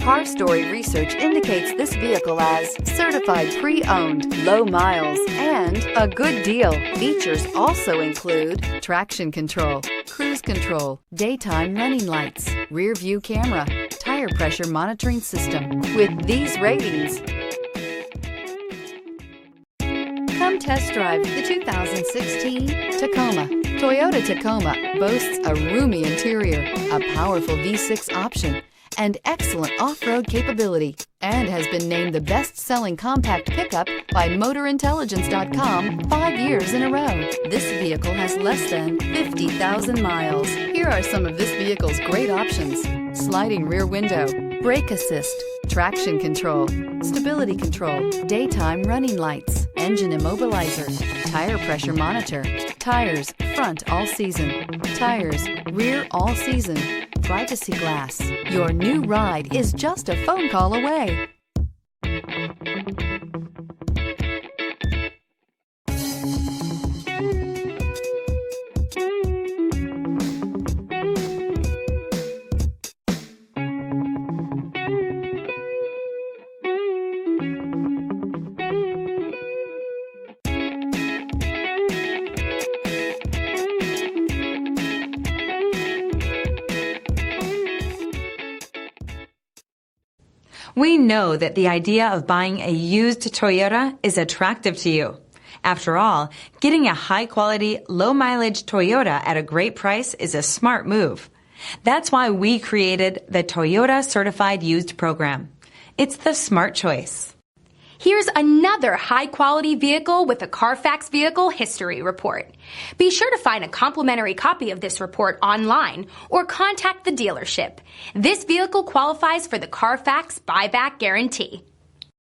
Car Story research indicates this vehicle as certified pre-owned, low miles, and a good deal. Features also include traction control, cruise control, daytime running lights, rear view camera, tire pressure monitoring system. With these ratings, come test drive the 2016 Tacoma. Toyota Tacoma boasts a roomy interior, a powerful V6 option, and excellent off-road capability, and has been named the best-selling compact pickup by MotorIntelligence.com 5 years in a row. This vehicle has less than 50,000 miles. Here are some of this vehicle's great options: sliding rear window, brake assist, traction control, stability control, daytime running lights, engine immobilizer, tire pressure monitor, tires front all season, tires rear all season, privacy glass. Your new ride is just a phone call away. We know that the idea of buying a used Toyota is attractive to you. After all, getting a high-quality, low-mileage Toyota at a great price is a smart move. That's why we created the Toyota Certified Used Program. It's the smart choice. Here's another high-quality vehicle with a CARFAX Vehicle History Report. Be sure to find a complimentary copy of this report online or contact the dealership. This vehicle qualifies for the CARFAX Buyback Guarantee.